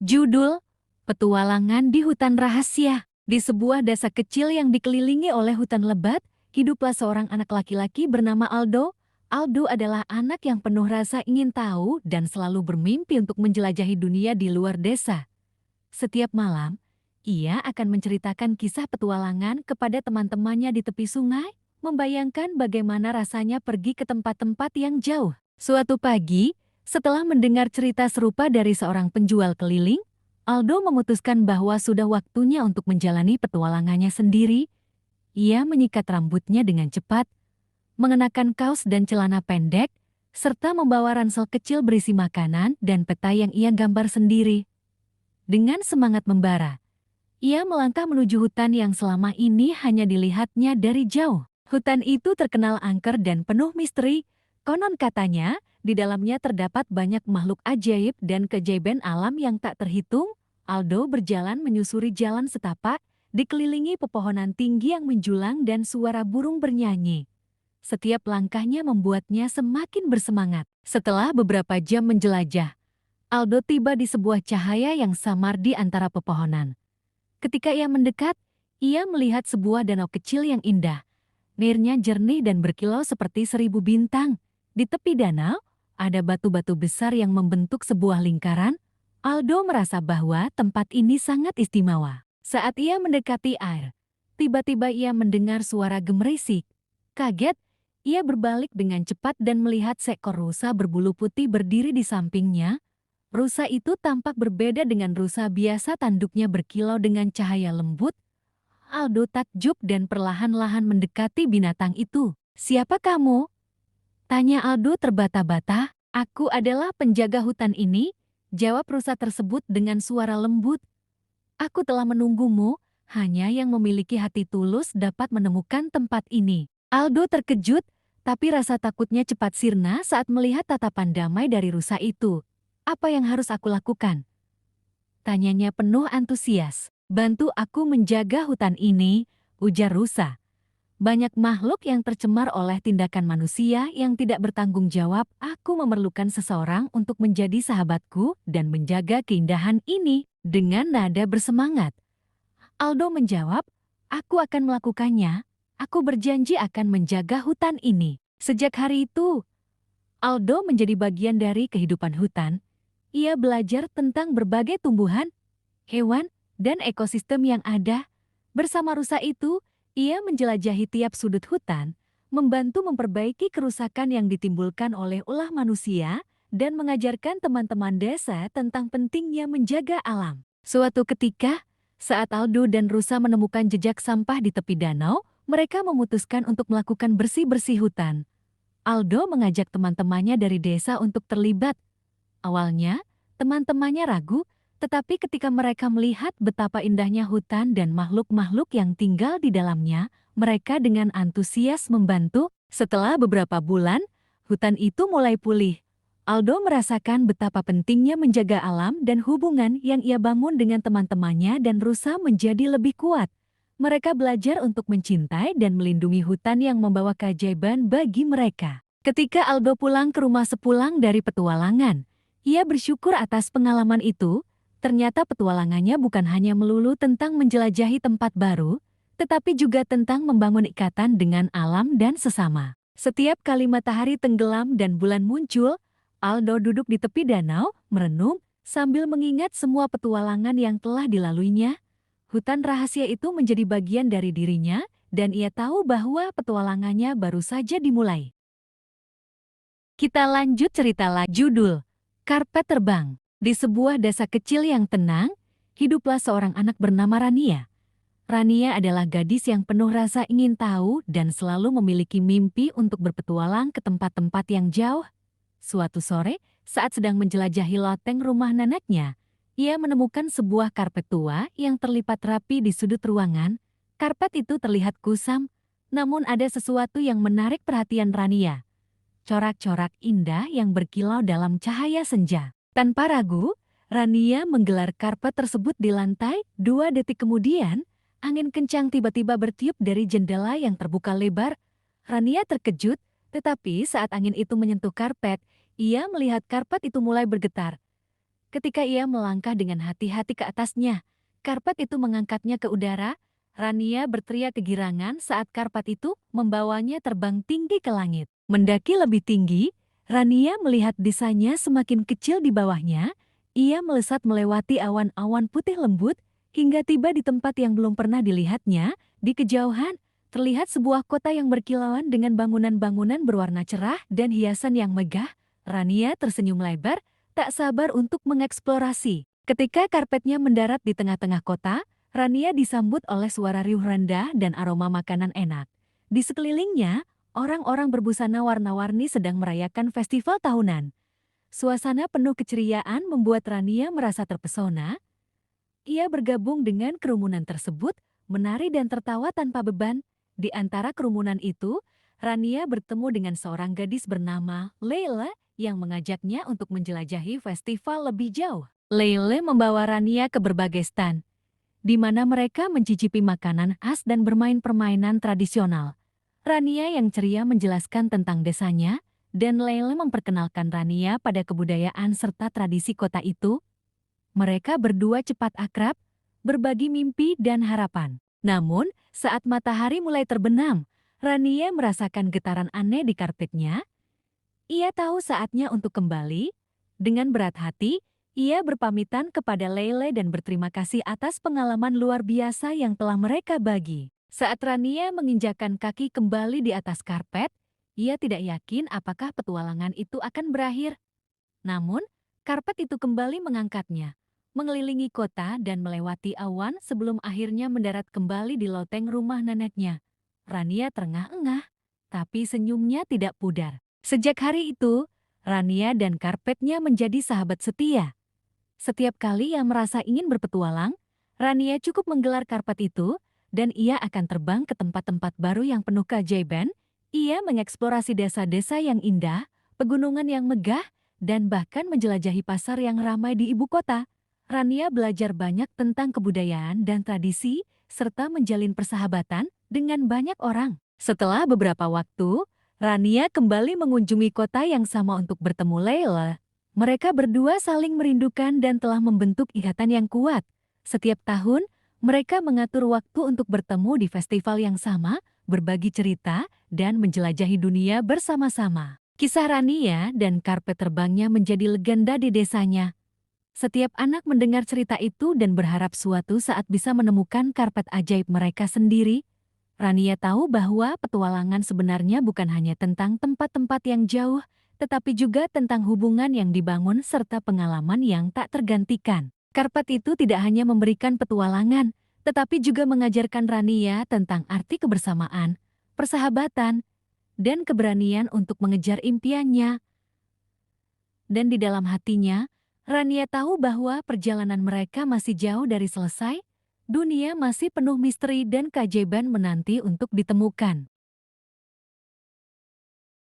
Judul, Petualangan di Hutan Rahasia. Di sebuah desa kecil yang dikelilingi oleh hutan lebat, hiduplah seorang anak laki-laki bernama Aldo. Aldo adalah anak yang penuh rasa ingin tahu dan selalu bermimpi untuk menjelajahi dunia di luar desa. Setiap malam, ia akan menceritakan kisah petualangan kepada teman-temannya di tepi sungai, membayangkan bagaimana rasanya pergi ke tempat-tempat yang jauh. Suatu pagi, setelah mendengar cerita serupa dari seorang penjual keliling, Aldo memutuskan bahwa sudah waktunya untuk menjalani petualangannya sendiri. Ia menyikat rambutnya dengan cepat, mengenakan kaos dan celana pendek, serta membawa ransel kecil berisi makanan dan peta yang ia gambar sendiri. Dengan semangat membara, ia melangkah menuju hutan yang selama ini hanya dilihatnya dari jauh. Hutan itu terkenal angker dan penuh misteri. Konon katanya, di dalamnya terdapat banyak makhluk ajaib dan keajaiban alam yang tak terhitung. Aldo berjalan menyusuri jalan setapak, dikelilingi pepohonan tinggi yang menjulang dan suara burung bernyanyi. Setiap langkahnya membuatnya semakin bersemangat. Setelah beberapa jam menjelajah, Aldo tiba di sebuah cahaya yang samar di antara pepohonan. Ketika ia mendekat, ia melihat sebuah danau kecil yang indah. Airnya jernih dan berkilau seperti 1000 bintang. Di tepi danau, ada batu-batu besar yang membentuk sebuah lingkaran. Aldo merasa bahwa tempat ini sangat istimewa. Saat ia mendekati air, tiba-tiba ia mendengar suara gemerisik. Kaget, ia berbalik dengan cepat dan melihat seekor rusa berbulu putih berdiri di sampingnya. Rusa itu tampak berbeda dengan rusa biasa, tanduknya berkilau dengan cahaya lembut. Aldo takjub dan perlahan-lahan mendekati binatang itu. "Siapa kamu?" tanya Aldo terbata-bata. "Aku adalah penjaga hutan ini," jawab rusa tersebut dengan suara lembut. "Aku telah menunggumu, hanya yang memiliki hati tulus dapat menemukan tempat ini." Aldo terkejut, tapi rasa takutnya cepat sirna saat melihat tatapan damai dari rusa itu. "Apa yang harus aku lakukan?" tanyanya penuh antusias. "Bantu aku menjaga hutan ini," ujar rusa. "Banyak makhluk yang tercemar oleh tindakan manusia yang tidak bertanggung jawab. Aku memerlukan seseorang untuk menjadi sahabatku dan menjaga keindahan ini." Dengan nada bersemangat, Aldo menjawab, "Aku akan melakukannya. Aku berjanji akan menjaga hutan ini." Sejak hari itu, Aldo menjadi bagian dari kehidupan hutan. Ia belajar tentang berbagai tumbuhan, hewan, dan ekosistem yang ada. Bersama rusa itu, ia menjelajahi tiap sudut hutan, membantu memperbaiki kerusakan yang ditimbulkan oleh ulah manusia, dan mengajarkan teman-teman desa tentang pentingnya menjaga alam. Suatu ketika, saat Aldo dan rusa menemukan jejak sampah di tepi danau, mereka memutuskan untuk melakukan bersih-bersih hutan. Aldo mengajak teman-temannya dari desa untuk terlibat. Awalnya, teman-temannya ragu, tetapi ketika mereka melihat betapa indahnya hutan dan makhluk-makhluk yang tinggal di dalamnya, mereka dengan antusias membantu. Setelah beberapa bulan, hutan itu mulai pulih. Aldo merasakan betapa pentingnya menjaga alam dan hubungan yang ia bangun dengan teman-temannya dan rusa menjadi lebih kuat. Mereka belajar untuk mencintai dan melindungi hutan yang membawa keajaiban bagi mereka. Ketika Aldo pulang ke rumah sepulang dari petualangan, ia bersyukur atas pengalaman itu. Ternyata petualangannya bukan hanya melulu tentang menjelajahi tempat baru, tetapi juga tentang membangun ikatan dengan alam dan sesama. Setiap kali matahari tenggelam dan bulan muncul, Aldo duduk di tepi danau, merenung, sambil mengingat semua petualangan yang telah dilaluinya. Hutan rahasia itu menjadi bagian dari dirinya, dan ia tahu bahwa petualangannya baru saja dimulai. Kita lanjut cerita lagi. Judul, Karpet Terbang. Di sebuah desa kecil yang tenang, hiduplah seorang anak bernama Rania. Rania adalah gadis yang penuh rasa ingin tahu dan selalu memiliki mimpi untuk berpetualang ke tempat-tempat yang jauh. Suatu sore, saat sedang menjelajahi loteng rumah neneknya, ia menemukan sebuah karpet tua yang terlipat rapi di sudut ruangan. Karpet itu terlihat kusam, namun ada sesuatu yang menarik perhatian Rania. Corak-corak indah yang berkilau dalam cahaya senja. Tanpa ragu, Rania menggelar karpet tersebut di lantai. 2 detik kemudian, angin kencang tiba-tiba bertiup dari jendela yang terbuka lebar. Rania terkejut, tetapi saat angin itu menyentuh karpet, ia melihat karpet itu mulai bergetar. Ketika ia melangkah dengan hati-hati ke atasnya, karpet itu mengangkatnya ke udara. Rania berteriak kegirangan saat karpet itu membawanya terbang tinggi ke langit. Mendaki lebih tinggi, Rania melihat desanya semakin kecil di bawahnya. Ia melesat melewati awan-awan putih lembut hingga tiba di tempat yang belum pernah dilihatnya. Di kejauhan, terlihat sebuah kota yang berkilauan dengan bangunan-bangunan berwarna cerah dan hiasan yang megah. Rania tersenyum lebar, tak sabar untuk mengeksplorasi. Ketika karpetnya mendarat di tengah-tengah kota, Rania disambut oleh suara riuh rendah dan aroma makanan enak. Di sekelilingnya, orang-orang berbusana warna-warni sedang merayakan festival tahunan. Suasana penuh keceriaan membuat Rania merasa terpesona. Ia bergabung dengan kerumunan tersebut, menari dan tertawa tanpa beban. Di antara kerumunan itu, Rania bertemu dengan seorang gadis bernama Leila yang mengajaknya untuk menjelajahi festival lebih jauh. Leila membawa Rania ke berbagai stand, di mana mereka mencicipi makanan khas dan bermain permainan tradisional. Rania yang ceria menjelaskan tentang desanya, dan Leila memperkenalkan Rania pada kebudayaan serta tradisi kota itu. Mereka berdua cepat akrab, berbagi mimpi dan harapan. Namun, saat matahari mulai terbenam, Rania merasakan getaran aneh di karpetnya. Ia tahu saatnya untuk kembali. Dengan berat hati, ia berpamitan kepada Leila dan berterima kasih atas pengalaman luar biasa yang telah mereka bagi. Saat Rania menginjakan kaki kembali di atas karpet, ia tidak yakin apakah petualangan itu akan berakhir. Namun, karpet itu kembali mengangkatnya, mengelilingi kota dan melewati awan sebelum akhirnya mendarat kembali di loteng rumah neneknya. Rania terengah-engah, tapi senyumnya tidak pudar. Sejak hari itu, Rania dan karpetnya menjadi sahabat setia. Setiap kali ia merasa ingin berpetualang, Rania cukup menggelar karpet itu, dan ia akan terbang ke tempat-tempat baru yang penuh keajaiban. Ia mengeksplorasi desa-desa yang indah, pegunungan yang megah, dan bahkan menjelajahi pasar yang ramai di ibu kota. Rania belajar banyak tentang kebudayaan dan tradisi, serta menjalin persahabatan dengan banyak orang. Setelah beberapa waktu, Rania kembali mengunjungi kota yang sama untuk bertemu Leila. Mereka berdua saling merindukan dan telah membentuk ikatan yang kuat. Setiap tahun, mereka mengatur waktu untuk bertemu di festival yang sama, berbagi cerita, dan menjelajahi dunia bersama-sama. Kisah Rania dan karpet terbangnya menjadi legenda di desanya. Setiap anak mendengar cerita itu dan berharap suatu saat bisa menemukan karpet ajaib mereka sendiri. Rania tahu bahwa petualangan sebenarnya bukan hanya tentang tempat-tempat yang jauh, tetapi juga tentang hubungan yang dibangun serta pengalaman yang tak tergantikan. Karpet itu tidak hanya memberikan petualangan, tetapi juga mengajarkan Rania tentang arti kebersamaan, persahabatan, dan keberanian untuk mengejar impiannya. Dan di dalam hatinya, Rania tahu bahwa perjalanan mereka masih jauh dari selesai. Dunia masih penuh misteri dan keajaiban menanti untuk ditemukan.